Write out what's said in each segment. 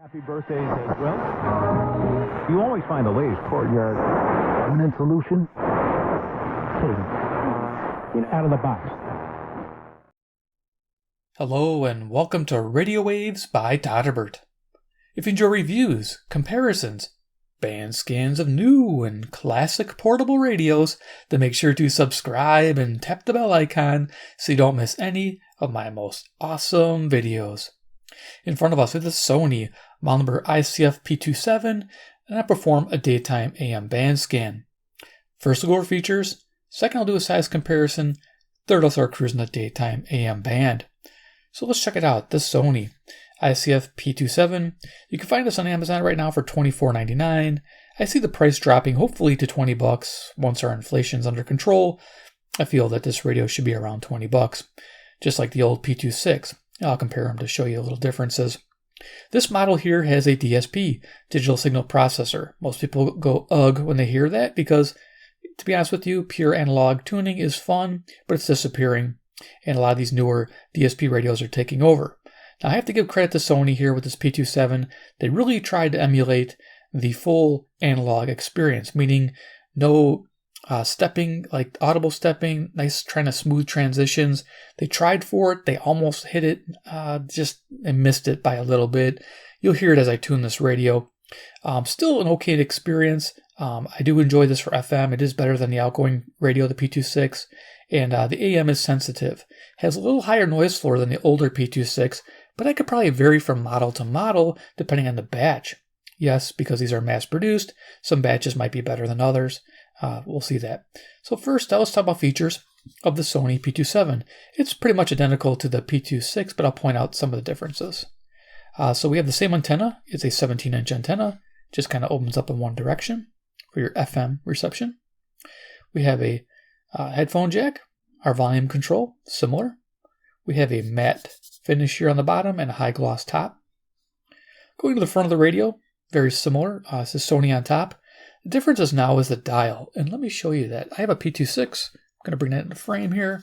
Happy birthdays as well. You always find the latest courtyard permanent solution. Out of the box. Hello and welcome to Radio Waves by Todderbert. If you enjoy reviews, comparisons, band scans of new and classic portable radios, then make sure to subscribe and tap the bell icon so you don't miss any of my most awesome videos. In front of us is the Sony model number ICF-P27, and I perform a daytime AM band scan. First I'll go over features, second I'll do a size comparison, third I'll start cruising the daytime AM band. So let's check it out, the Sony ICF-P27. You can find this on Amazon right now for $24.99. I see the price dropping hopefully to $20 once our inflation's under control. I feel that this radio should be around $20, just like the old P26. I'll compare them to show you a little differences. This model here has a DSP, digital signal processor. Most people go ugh when they hear that because, to be honest with you, pure analog tuning is fun, but it's disappearing, and a lot of these newer DSP radios are taking over. Now, I have to give credit to Sony here with this P27. They really tried to emulate the full analog experience, meaning no stepping, like audible stepping, nice trying to smooth transitions. They tried for it. They almost hit it, just missed it by a little bit. You'll hear it as I tune this radio. Still an okay experience. I do enjoy this for FM. It is better than the outgoing radio, the P26. And the AM is sensitive. Has a little higher noise floor than the older P26, but I could probably vary from model to model depending on the batch. Yes, because these are mass produced, some batches might be better than others. We'll see that. So first, let's talk about features of the Sony P27. It's pretty much identical to the P26, but I'll point out some of the differences. So we have the same antenna. It's a 17-inch antenna. Just kind of opens up in one direction for your FM reception. We have a headphone jack. Our volume control, similar. We have a matte finish here on the bottom and a high gloss top. Going to the front of the radio, very similar. It says Sony on top. The difference is now is the dial, and let me show you that. I have a P26. I'm going to bring that into frame here.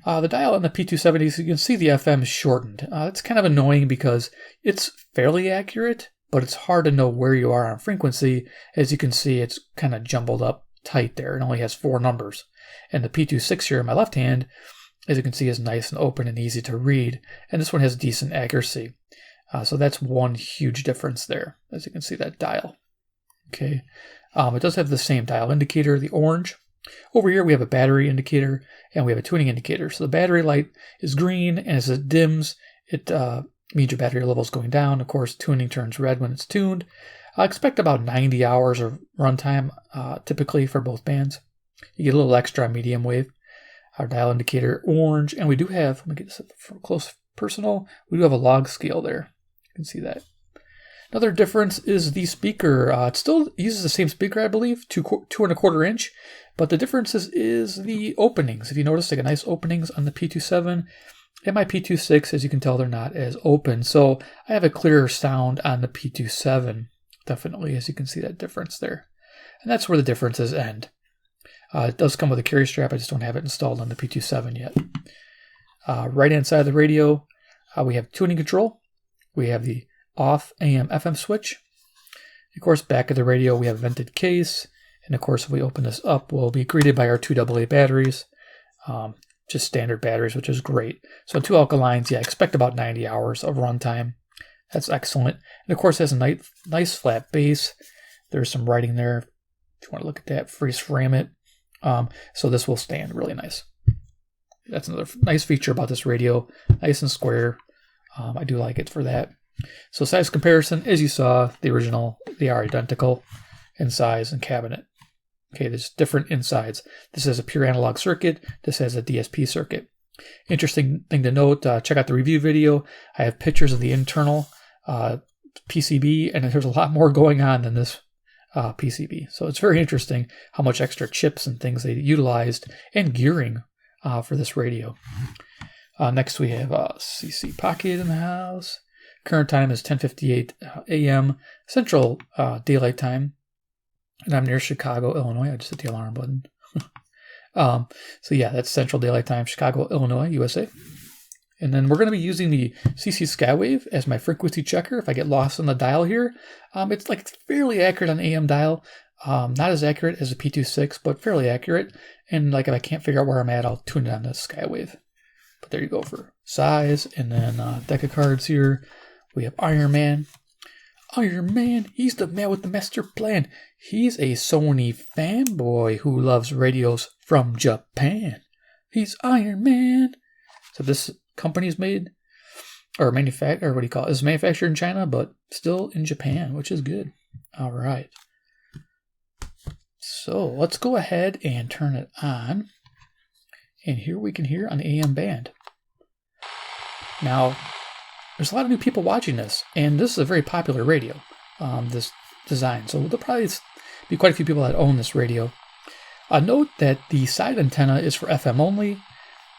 The dial on the P270, you can see the FM is shortened. It's kind of annoying because it's fairly accurate, but it's hard to know where you are on frequency. As you can see, it's kind of jumbled up tight there. It only has 4 numbers. And the P26 here in my left hand, as you can see, is nice and open and easy to read. And this one has decent accuracy. So that's one huge difference there, as you can see that dial. Okay, it does have the same dial indicator, the orange. Over here we have a battery indicator and we have a tuning indicator. So the battery light is green, and as it dims, it means your battery level is going down. Of course, tuning turns red when it's tuned. I expect about 90 hours of runtime typically for both bands. You get a little extra medium wave. Our dial indicator orange, and we do have, let me get this up for close personal, we do have a log scale there. You can see that. Another difference is the speaker. It still uses the same speaker, I believe, 2.25 inch, but the difference is the openings. If you notice, they got nice openings on the P27. And my P26, as you can tell, they're not as open. So I have a clearer sound on the P27, definitely, as you can see that difference there. And that's where the differences end. It does come with a carry strap. I just don't have it installed on the P27 yet. Right-hand side of the radio, we have tuning control. We have the off AM FM switch. Of course, back of the radio we have a vented case, and of course if we open this up we'll be greeted by our 2 AA batteries, just standard batteries, which is great. So 2 alkalines, yeah, expect about 90 hours of runtime. That's excellent. And of course it has a nice flat base. There's some writing there if you want to look at that, freeze frame it. So this will stand really nice. That's another nice feature about this radio, nice and square. I do like it for that. So size comparison, as you saw, the original, they are identical in size and cabinet. Okay, there's different insides. This has a pure analog circuit. This has a DSP circuit. Interesting thing to note, check out the review video. I have pictures of the internal PCB, and there's a lot more going on than this PCB. So it's very interesting how much extra chips and things they utilized and gearing for this radio. Next we have a CC pocket in the house. Current time is 10:58 a.m. Central Daylight Time. And I'm near Chicago, Illinois. I just hit the alarm button. So yeah, that's Central Daylight Time, Chicago, Illinois, USA. And then we're going to be using the CC Skywave as my frequency checker if I get lost on the dial here. It's like fairly accurate on the AM dial. Not as accurate as the P26, but fairly accurate. And like if I can't figure out where I'm at, I'll tune it on the Skywave. But there you go for size. And then deck of cards here. We have Iron Man. Iron Man, he's the man with the master plan. He's a Sony fanboy who loves radios from Japan. He's Iron Man. So this company's made, or what do you call it? It's manufactured in China, but still in Japan, which is good. All right. So let's go ahead and turn it on. And here we can hear on the AM band. Now, there's a lot of new people watching this, and this is a very popular radio, this design. So there'll probably be quite a few people that own this radio. Note that the side antenna is for FM only.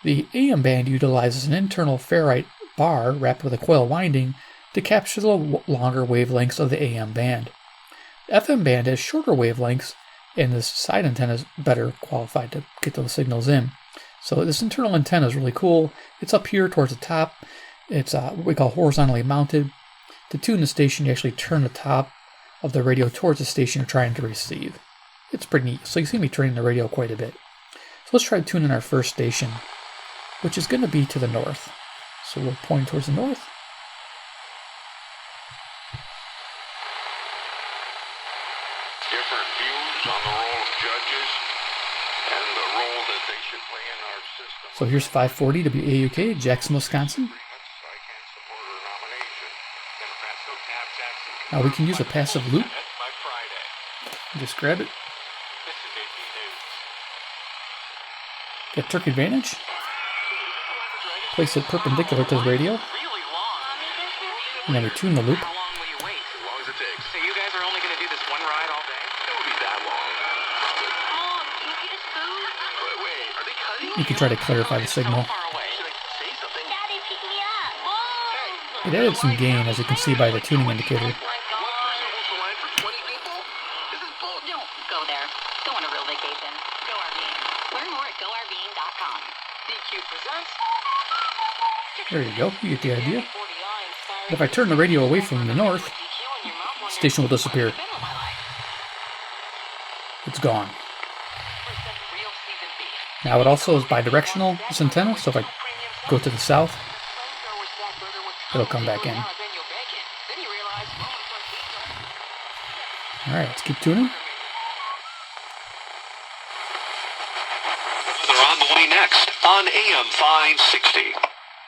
The AM band utilizes an internal ferrite bar wrapped with a coil winding to capture the longer wavelengths of the AM band. The FM band has shorter wavelengths, and this side antenna is better qualified to get those signals in. So this internal antenna is really cool. It's up here towards the top. It's what we call horizontally mounted. To tune the station, you actually turn the top of the radio towards the station you're trying to receive. It's pretty neat. So you see me turning the radio quite a bit. So let's try tuning our first station, which is going to be to the north. So we'll point towards the north. Different views on the role of judges and the role that they should play in our system. So here's 540 WAUK, Jackson, Wisconsin. Now we can use a passive loop. Just grab it. Get Terk Advantage. Place it perpendicular to the radio. And then we tune the loop. How long will you wait? As long as it takes. So you guys are only going to do this one ride all day? It won't be that long. Mom, can you get us food? Wait, are they cutting? You can try to clarify the signal. Far away. Should I say something? Daddy, pick me up. Mom! It added some gain, as you can see by the tuning indicator. One person holds the line for 20 people? This is bull. Don't go there. Go on a real vacation. Go RVing. Learn more at GoRVing.com. DQ presents... There you go, you get the idea. If I turn the radio away from the north, the station will disappear. It's gone. Now it also is bidirectional, this antenna, so if I go to the south, it'll come back in. Alright, let's keep tuning. They're on the way next on AM 560.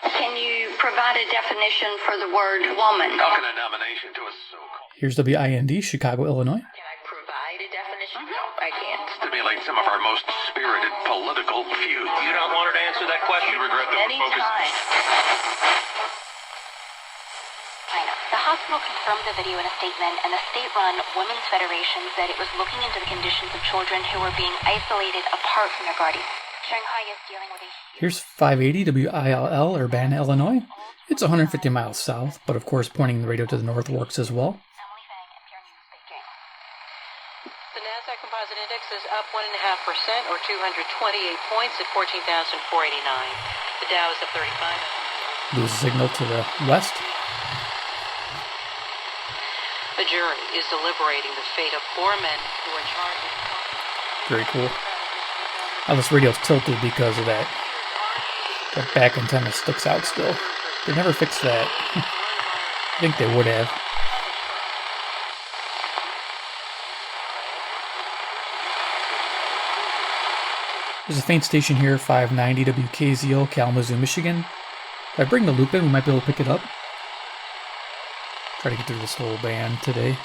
Can you provide a definition for the word woman? How can a nomination to a so-called... Here's WIND, Chicago, Illinois. Can I provide a definition? No, I can't. Stimulate some of our most spirited political feuds. You don't want her to answer that question? You regret that we're focused... Anytime. The hospital confirmed the video in a statement, and the state-run Women's Federation said it was looking into the conditions of children who were being isolated apart from their guardians. Shanghai is dealing with a... Here's 580 WILL, Urbana, Illinois. It's 150 miles south, but of course pointing the radio to the north works as well. Emily Fang, NPR News, Beijing. The NASDAQ Composite Index is up 1.5%, or 228 points at 14,489. The Dow is up 35. Lose a signal to the west. A jury is deliberating the fate of 4 men who were charged with... Very cool. Now this radio's tilted because of that. That back antenna sticks out still. They never fixed that. I think they would have. There's a faint station here, 590 WKZO, Kalamazoo, Michigan. If I bring the loop in, we might be able to pick it up. Try to get through this whole band today.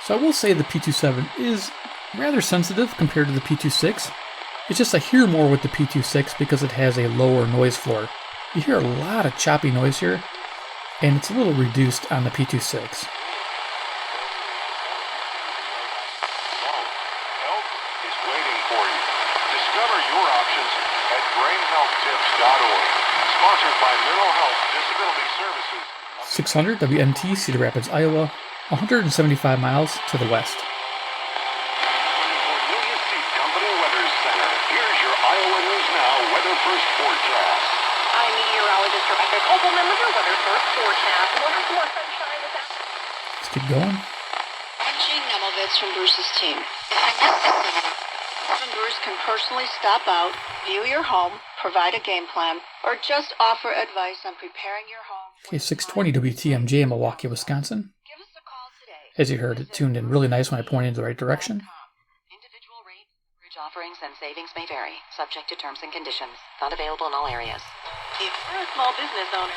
So I will say the P27 is rather sensitive compared to the P26. It's just I hear more with the P26 because it has a lower noise floor. You hear a lot of choppy noise here, and it's a little reduced on the P26. Help is waiting for you. Discover your options at brainhealthtips.org. Sponsored by Mental Health Disability Services. 600 WNT, Cedar Rapids, Iowa, 175 miles to the west. Cornelius Seed Company Weather Center. Here's your Iowa News Now Weather First forecast. I'm meteorologist Rebecca Kopelman with your Weather First forecast. We'll have some more sunshine this afternoon. Let's keep going. I'm Jean Nemovitz from Bruce's team. Bruce can personally stop out, view your home, provide a game plan, or just offer advice on preparing your home. Okay, 620 WTMJ, Milwaukee, Wisconsin. Give us a call today. As you heard, it tuned in really nice when I pointed in the right direction. Individual rate, coverage offerings, and savings may vary, subject to terms and conditions. Not available in all areas. If you're a small business owner,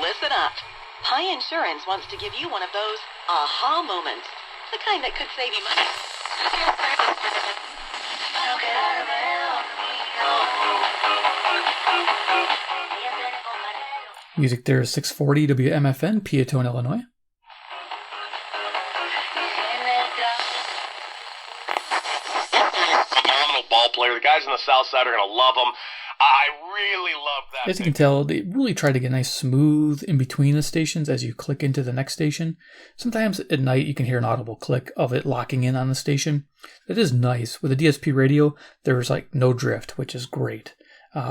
listen up. High Insurance wants to give you one of those aha moments. The kind that could save you money. Music there is 640 WMFN, Peatone, Illinois. Phenomenal ball player. The guys on the south side are going to love him. I really love that. As you can tell, they really try to get nice smooth in between the stations as you click into the next station. Sometimes at night you can hear an audible click of it locking in on the station. That is nice. With a DSP radio, there's like no drift, which is great.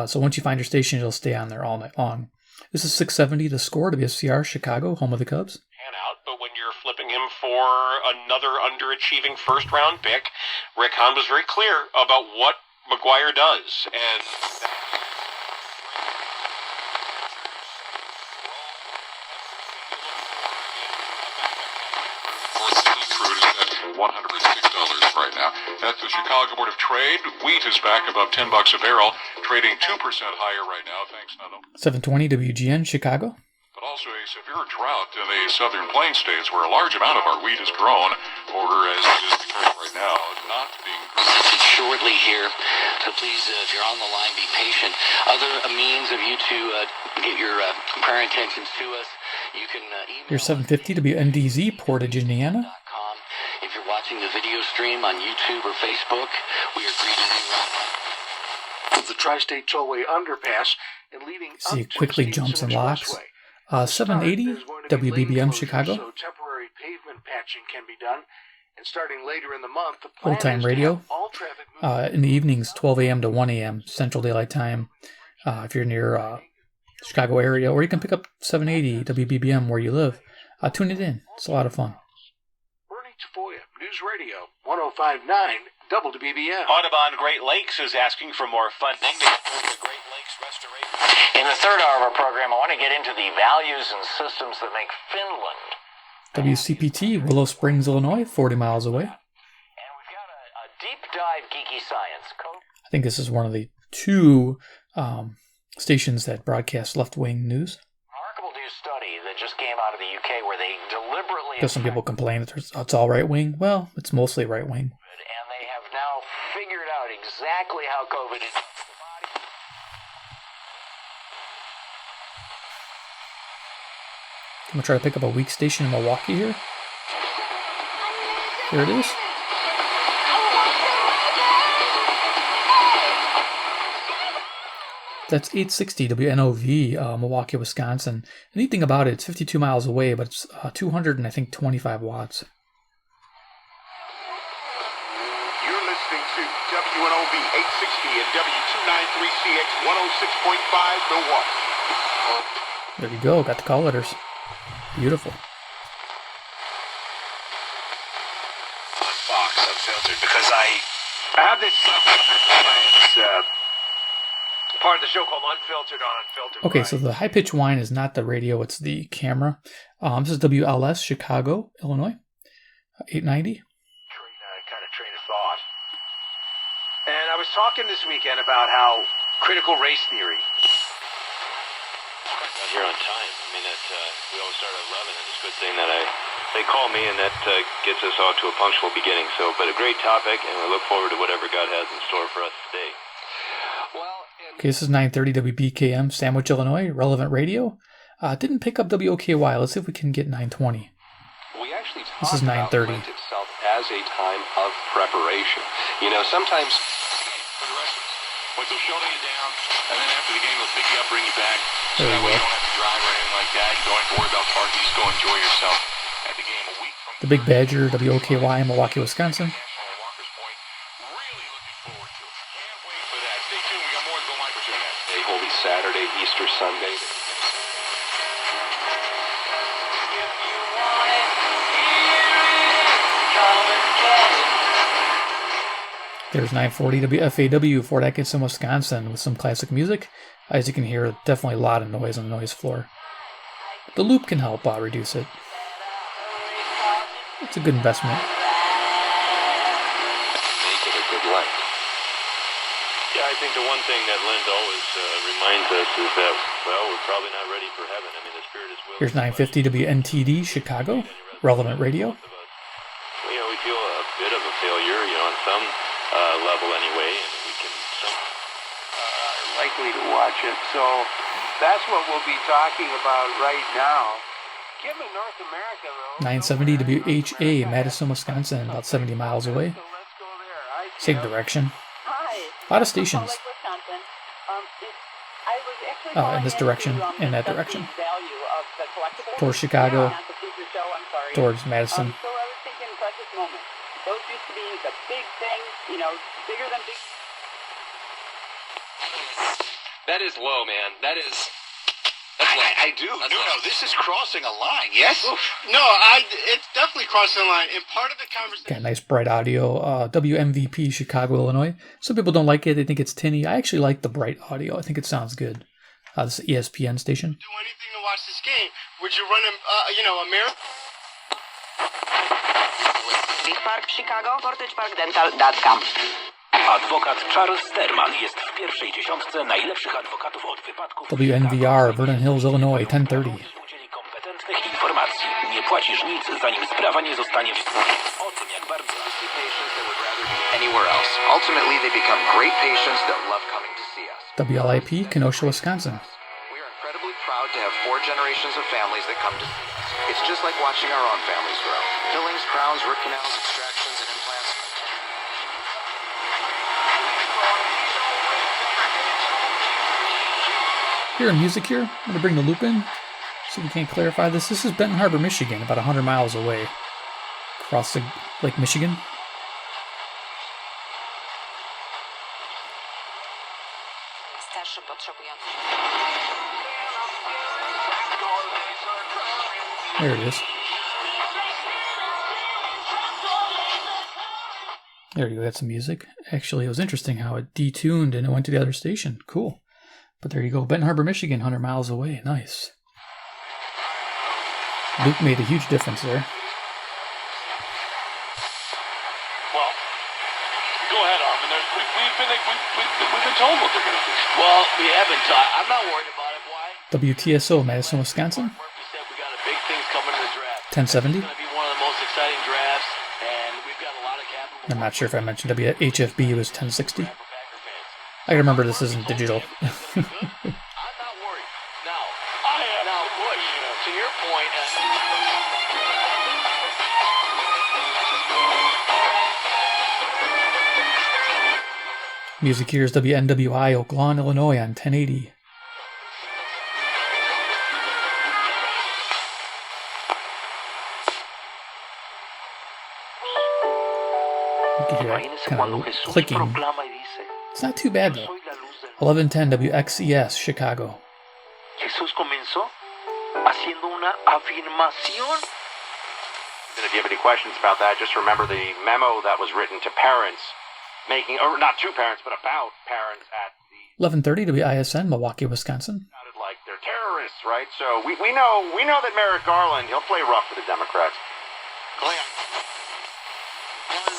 So once you find your station, you'll stay on there all night long. This is 670 The Score, WSCR, Chicago, home of the Cubs. Out, but when you're flipping him for another underachieving first round pick, Rick Hahn was very clear about what McGuire does. And Crude is at $106 right now. That's the Chicago Board of Trade. Wheat is back above $10 a barrel, trading 2% higher right now. Thanks, Nando. 720 WGN, Chicago. But also a severe drought in the southern plain states where a large amount of our wheat is grown, or as it is declared right now, not being grown. Shortly here, so please, if you're on the line, be patient. Other means of you to get your prayer intentions to us, you can email. Your 750 WNDZ, Portage, Indiana. If you're watching the video stream on YouTube or Facebook, we are greeting you right now. The Tri-State Tollway underpass and leading See, it quickly jumps and locks. 780 WBBM, Chicago. So temporary pavement patching can be done. And starting later in the month, the Old time radio. In the evenings, 12 a.m. to 1 a.m. Central Daylight Time. If you're near Chicago area, or you can pick up 780 WBBM where you live. Tune it in. It's a lot of fun. Bernie Tafoya, News Radio, 105.9 WBBM. Audubon Great Lakes is asking for more funding to improve the Great Lakes restoration. In the third hour of our program, I want to get into the values and systems that make Finland. WCPT, Willow Springs, Illinois, 40 miles away. And we've got a deep dive geeky science. I think this is one of the two stations that broadcast left-wing news. Remarkable new study that just came out of the UK where they deliberately... Because some people complain that it's all right-wing. Well, it's mostly right-wing. And they have now figured out exactly how COVID is... I'm going to try to pick up a weak station in Milwaukee here. Here it is. That's 860 WNOV, Milwaukee, Wisconsin. The neat thing about it, it's 52 miles away, but it's 225 watts. You're listening to WNOV 860 and W293CX 106.5 Milwaukee. There you go, got the call letters. Beautiful. Fox Unfiltered, because I have this part of the show called Unfiltered on Unfiltered. Okay, so the high-pitched whine is not the radio, it's the camera. This is WLS, Chicago, Illinois, 890. Train of thought. And I was talking this weekend about how critical race theory... Here on time. I mean, we always start at 11, and it's a good thing that they call me, and that gets us off to a punctual beginning. So, but a great topic, and we look forward to whatever God has in store for us today. Okay, this is 930 WBKM, Sandwich, Illinois, relevant radio. Didn't pick up WOKY. Let's see if we can get 920. We actually this is 930. Lent itself as a time of preparation. You know, sometimes Like they'll shuttle you down, and then after the game they'll pick you up, bring you back. So There that you way go. you don't have to drive or anything like that. You don't have to worry about parking. Just go enjoy yourself at the game a week from The Big Badger, WOKY, Milwaukee, Wisconsin. Walker's Point. Really looking forward to it. Can't wait for that. Stay tuned. We got more to go Mike on that. Day, Holy Saturday, Easter Sunday. There's 940 WFAW, Fort Atkinson, Wisconsin, with some classic music. As you can hear, definitely a lot of noise on the noise floor. The loop can help reduce it. It's a good investment. Make it a good life. Yeah, I think the one thing that Lent always reminds us is that, well, we're probably not ready for heaven. I mean, the Spirit is willing. Here's 950 WNTD, Chicago, relevant radio. You know, we feel a bit of a failure, you know, on some level anyway, and we can Likely to watch it. So that's what we'll be talking about right now. Given North America, though. 970 WHA, Madison, Wisconsin, about 70 miles away. Same direction. A lot of stations. Oh, in this direction, in that direction. Towards Chicago, towards Madison. So I was thinking precious moments. Those used to be the big things, you know, bigger than big. That is low, man. That's I do. That's No, low. this is crossing a line. Yes? Oof. No, it's definitely crossing a line. And part of the conversation. Got nice bright audio. WMVP, Chicago, Illinois. Some people don't like it. They think it's tinny. I actually like the bright audio. I think it sounds good. This is ESPN station. Do anything to watch this game? Would you run a marathon? Big Park Chicago, VortageParkDental.com. Adwokat Charles Sterman jest w pierwszej dziesiątce najlepszych adwokatów od wypadków. WNVR, Vernon Hills, Illinois, 1030. Udzieli kompetentnych informacji. Nie płacisz nic, zanim sprawa nie zostanie o tym, jak bardzo. Anywhere else. Ultimately, they become great patients that love coming to see us. WLIP, Kenosha, Wisconsin. We are incredibly proud to have 4 generations of families that come to see us. It's just like watching our own families grow. Fillings, crowns, root canals, extractions, and implants. Hearing music here. I'm going to bring the loop in. See if we can't clarify this. This is Benton Harbor, Michigan, about 100 miles away. Across the Lake Michigan. There it is. There you go, that's some music. Actually, it was interesting how it detuned and it went to the other station. Cool. But there you go, Benton Harbor, Michigan, 100 miles away. Nice. Luke made a huge difference there. Well, go ahead, Armin. We've been told what they're going to do. Well, we haven't. I'm not worried about it. Why? WTSO, Madison, Wisconsin. Murphy said we got a big things coming to the draft. 1070. It's going to be one of the most exciting drafts, and we've got a lot of capital. I'm not sure if I mentioned WHFB was 1060. I gotta remember this isn't digital. I'm not worried. Now, Bush, to your point. Music here is WNWI, Oak Lawn, Illinois on 1080. You can hear that kind of clicking. It's not too bad though. 1110 WXES, Chicago. Jesús comenzó haciendo una afirmación. And if you have any questions about that, just remember the memo that was written to parents, or not to parents, but about parents at the 1130 WISN, Milwaukee, Wisconsin. sounded like they're terrorists, right? So we know that Merrick Garland, he'll play rough for the Democrats.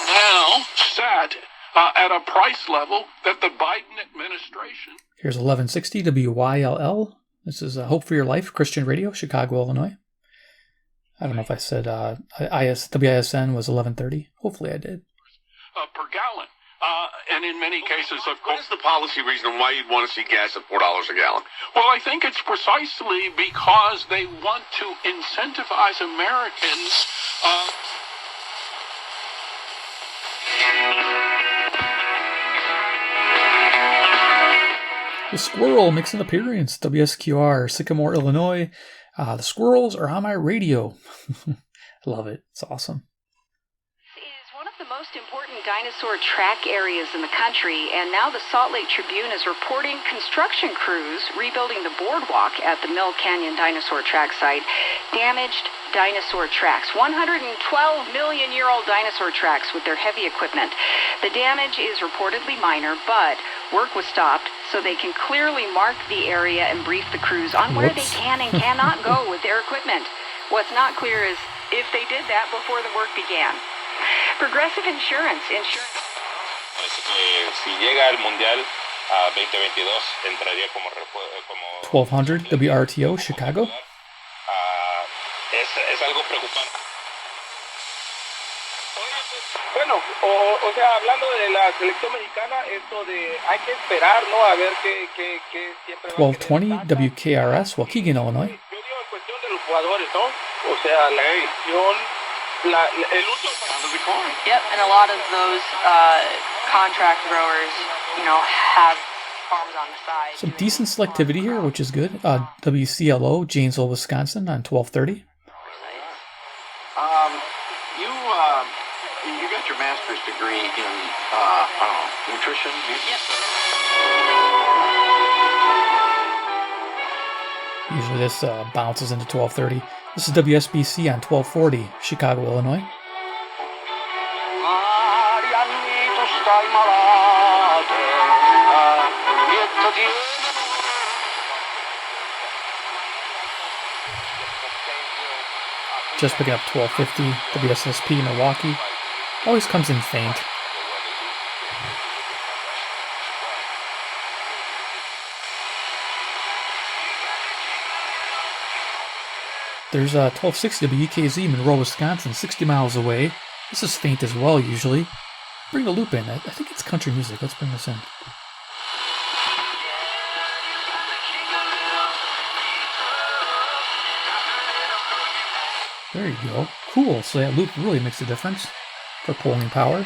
Now sat at a price level that the Biden administration. Here's 1160 WYLL. This is Hope for Your Life, Christian Radio, Chicago, Illinois. I don't know if I said WISN was 1130. Hopefully I did. Per gallon. And in many cases, of course. What is the policy reason why you'd want to see gas at $4 a gallon? Well, I think it's precisely because they want to incentivize Americans. The Squirrel makes an appearance. WSQR, Sycamore, Illinois. The squirrels are on my radio. I love it. It's awesome. Is one of the most important dinosaur track areas in the country, and now the Salt Lake Tribune is reporting construction crews rebuilding the boardwalk at the Mill Canyon Dinosaur Track site damaged dinosaur tracks. 112-million-year-old dinosaur tracks with their heavy equipment. The damage is reportedly minor, but work was stopped so they can clearly mark the area and brief the crews on where they can and cannot go with their equipment. What's not clear is if they did that before the work began. Progressive Insurance. Si llega al Mundial a 2022, entraría como 1200 WRTO, Chicago. Es algo preocupante. Bueno, o sea, hablando de la selección mexicana, esto de hay que esperar, ¿no? A ver qué siempre 1220 WKRS, Waukegan, Illinois. Yo digo en cuestión de los jugadores, ¿no? O sea, la cuestión, el último. Yep, and a lot of those contract growers, have farms on the side. Some decent selectivity here, which is good. WCLO, Janesville, Wisconsin on 1230. You got your master's degree in, nutrition? Usually this bounces into 1230. This is WSBC on 1240, Chicago, Illinois. Just picking up 1250, WSSP, Milwaukee. Always comes in faint. There's 1260 WEKZ, Monroe, Wisconsin, 60 miles away. This is faint as well, usually. Bring the loop in. I think it's country music. Let's bring this in. There you go. Cool. So that loop really makes a difference for pulling power.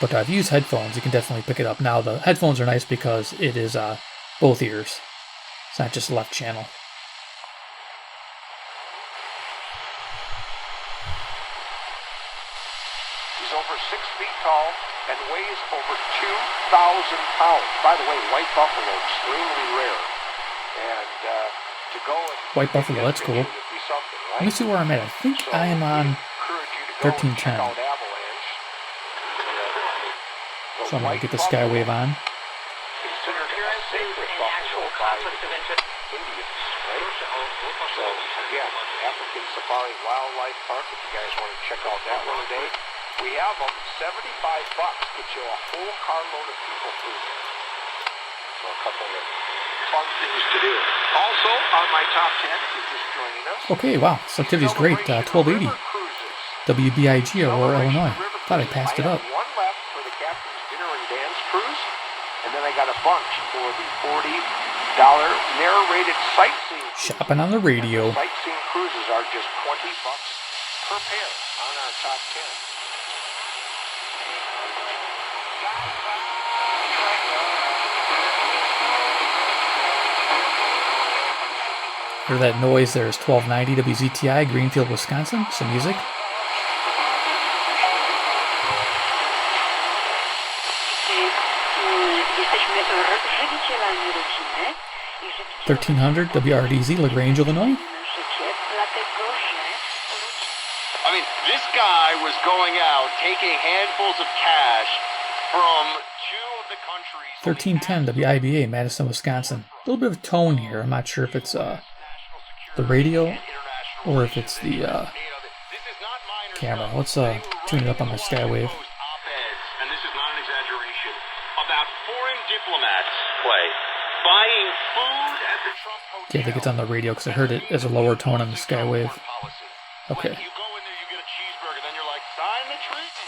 But if you use headphones, you can definitely pick it up. Now, the headphones are nice because it is both ears. It's not just left channel. He's over 6 feet tall and weighs over 2,000 pounds. By the way, white buffalo, extremely rare. And to go and White buffalo, that's cool. Let me see where I'm at. I think I am on 1310. So I'm going to get the Skywave on. Considered a sacred buffalo by Indians, right? So, again, African Safari Wildlife Park, if you guys want to check out that one today. We have them, $75, get you a whole carload of people food. So a couple of fun things to do. Also, on my top 10, if you're just joining us. Okay, wow. Selectivity is great. 1280. WBIG, Aurora, Illinois. Thought I passed it up. One left for the Captain's Dinner and Dance Cruise. And then I got a bunch for the $40 narrated sightseeing. Shopping on the radio. Sightseeing cruises are just $20 per pair on our top 10. Hear that noise there is 1290 WZTI, Greenfield, Wisconsin. Some music. Żywicielami rodziny i 1300 WRDZ, LaGrange, Illinois. I mean, this guy was going out taking handfuls of cash from two of the countries. 1310 WIBA, Madison, Wisconsin. A little bit of tone here. I'm not sure if it's the radio or if it's the camera. Let's tune it up on my Skywave. And this is not an exaggeration, about foreign diplomats, Clay, buying food at the Trump hotel. Yeah, I think it's on the radio because I heard it as a lower tone on the Skywave. Okay. You go in there, you get a cheeseburger, then you're like, sign the treaty.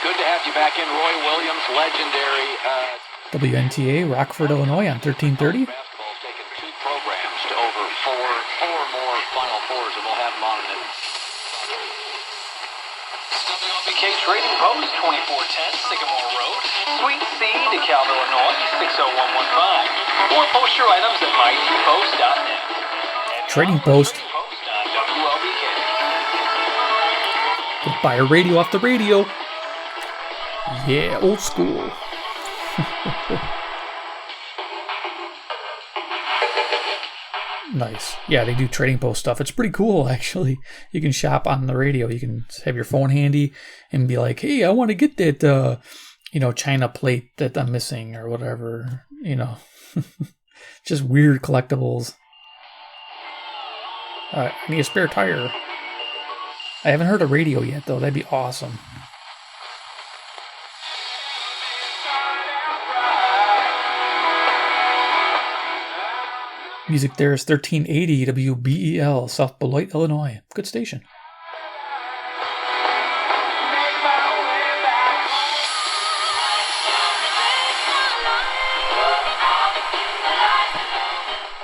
Good to have you back in, Roy Williams, legendary. WNTA, Rockford, Illinois on 1330. Basketball's taken 2 programs to over four more Final Fours, and we'll have them on in Stopping off BK Trading Post, 2410 Sycamore Road, Suite C, DeKalb, Illinois, 60115. Or post your items at mydpost.net. Trading Post. Could buy a radio off the radio. Yeah, old school. Nice. Yeah, they do Trading Post stuff. It's pretty cool, actually. You can shop on the radio. You can have your phone handy and be like, hey, I want to get that, China plate that I'm missing or whatever, Just weird collectibles. I need a spare tire. I haven't heard a radio yet, though. That'd be awesome. Music there is 1380 WBEL, South Beloit, Illinois. Good station.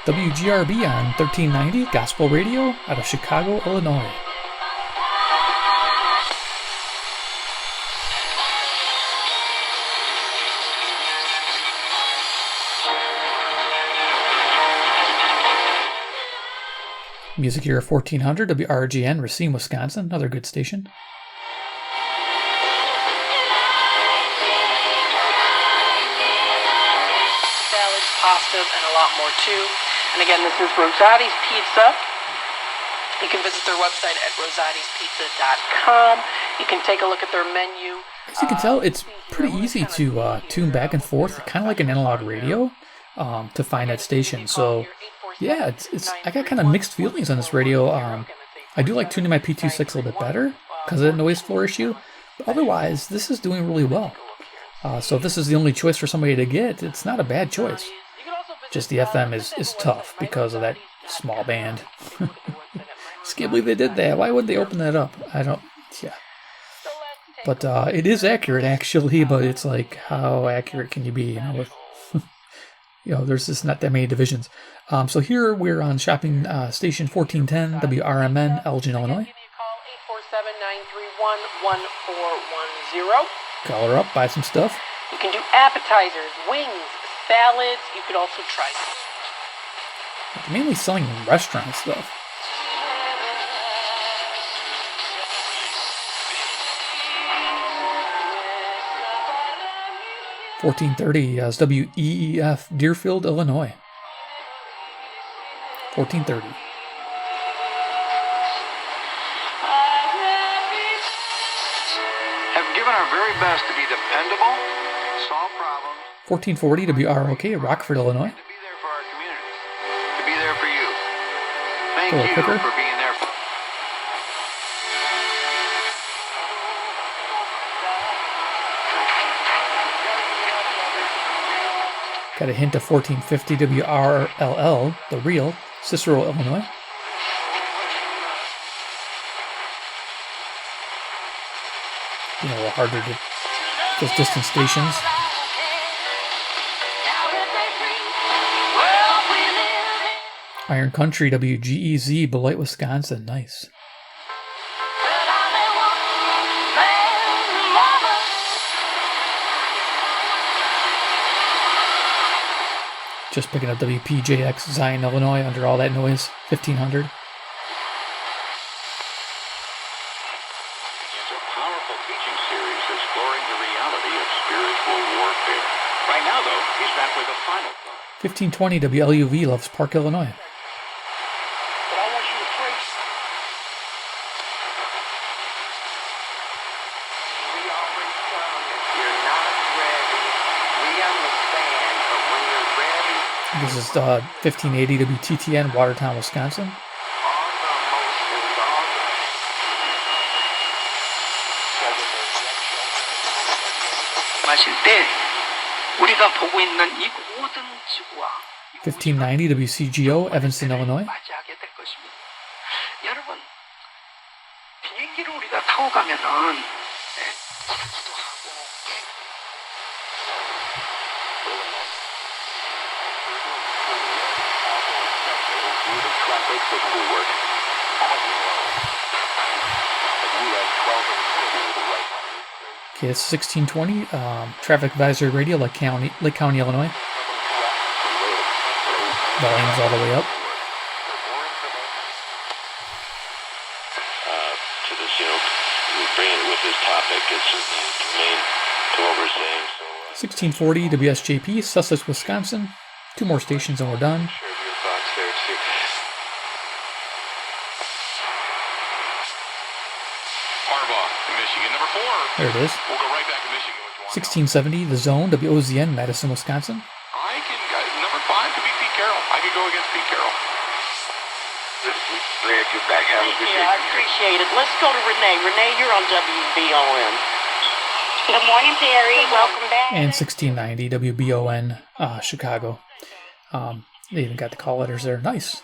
WGRB on 1390 Gospel Radio out of Chicago, Illinois. Music here 1400 WRGN, Racine, Wisconsin. Another good station. Salads, pastas, and a lot more too. And again, this is Rosati's Pizza. You can visit their website at rosatispizza.com. You can take a look at their menu. As you can tell, it's pretty easy to tune back and forth, kind of like an analog radio, to find that station. So, yeah, it's I got kind of mixed feelings on this radio. I do like tuning my P26 a little bit better because of the noise floor issue. But otherwise, this is doing really well. So if this is the only choice for somebody to get, it's not a bad choice. Just the FM is tough because of that small band. Just can't believe they did that. Why would they open that up? Yeah. But it is accurate, actually, but it's like, how accurate can you be, with, there's just not that many divisions. So here we're on shopping station 1410, WRMN, Elgin, Illinois. Call 847-931-1410. Call her up, buy some stuff. You can do appetizers, wings, salads. You could also try They're mainly selling restaurant stuff. $14.30 is WEEF, Deerfield, Illinois. $14.30. Have given our very best to be dependable, solve problems. $14.40 WROK, Rockford, Illinois. To be there for our communities. To be there for you. Thank Hello, you Cooker. for being there for Got a hint of $14.50 WRLL, The Real, Cicero, Illinois. A little harder to those distant stations. Iron Country, WGEZ, Beloit, Wisconsin. Nice. Just picking up WPJX, Zion, Illinois, under all that noise, 1500. It's a powerful teaching series exploring the reality of spiritual warfare. Right now, though, he's back with a final thought. 1520 WLUV, Loves Park, Illinois. But I want you to trace. We always tell them if you're not ready, we understand, but when you're ready, This is 1580 WTTN, Watertown, Wisconsin. 마실 때 우리가 보고 있는 이 모든 지구와 1590 WCGO, Evanston, Illinois. 맞이하게 될 것입니다. 여러분, 비행기를 우리가 타고 가면은 Okay, it's 1620, traffic advisory radio, Lake County, Illinois. Volume's all the way up. To this, bringing it with this topic, it's certainly germane to what we're saying. So, 1640 WSJP, Sussex, Wisconsin. 2 more stations and we're done. share your thoughts there too. Harbaugh in Michigan, number 4. There it is. We'll go right back to Michigan with you. 1670, The Zone, WOZN, Madison, Wisconsin. I can, number 5 could be Pete Carroll. I could go against Pete Carroll. Glad you're back. Have a good day. I appreciate it. Let's go to Renee. Renee, you're on WBON. Good morning, Terry. Welcome back. And 1690, WBON, Chicago. They even got the call letters there. Nice.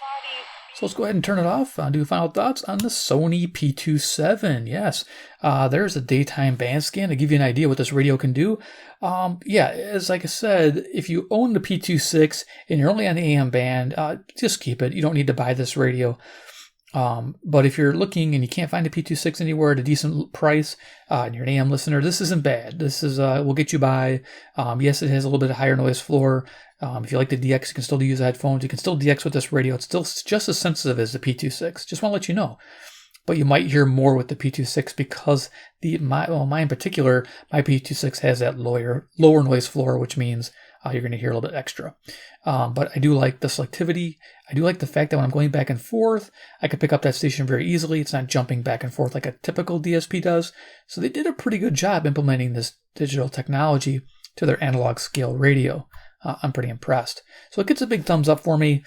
So let's go ahead and turn it off. Do final thoughts on the Sony P27. Yes, there's a daytime band scan to give you an idea what this radio can do. Yeah, as like I said, if you own the P26 and you're only on the AM band, just keep it. You don't need to buy this radio. But if you're looking and you can't find a P26 anywhere at a decent price, and you're an AM listener, this isn't bad. This is will get you by. Yes, it has a little bit of higher noise floor. If you like the DX, you can still use headphones. You can still DX with this radio. It's still just as sensitive as the P26. Just want to let you know. But you might hear more with the P26 because mine in particular, my P26 has that lower noise floor, which means you're going to hear a little bit extra. But I do like the selectivity. I do like the fact that when I'm going back and forth, I can pick up that station very easily. It's not jumping back and forth like a typical DSP does. So they did a pretty good job implementing this digital technology to their analog scale radio. I'm pretty impressed. So it gets a big thumbs up for me.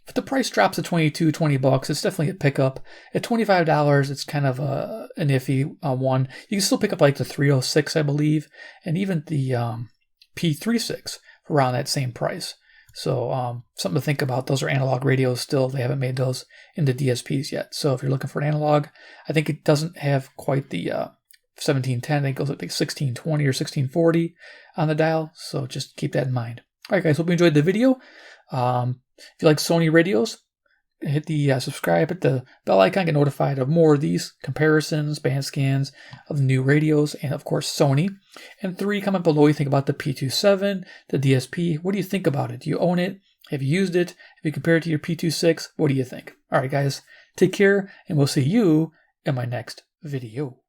If the price drops to $20, it's definitely a pickup. At $25, it's kind of an iffy one. You can still pick up like the 306, I believe, and even the P26 around that same price. So something to think about. Those are analog radios still. They haven't made those into DSPs yet. So if you're looking for an analog, I think it doesn't have quite the 1710. I think it goes up to 1620 or 1640 on the dial. So just keep that in mind. All right, guys, hope you enjoyed the video. If you like Sony radios, hit the subscribe, hit the bell icon, get notified of more of these comparisons, band scans of the new radios, and of course Sony. And 3, comment below what you think about the P27, the DSP. What do you think about it? Do you own it? Have you used it? Have you compared it to your P26? What do you think? All right, guys, take care, and we'll see you in my next video.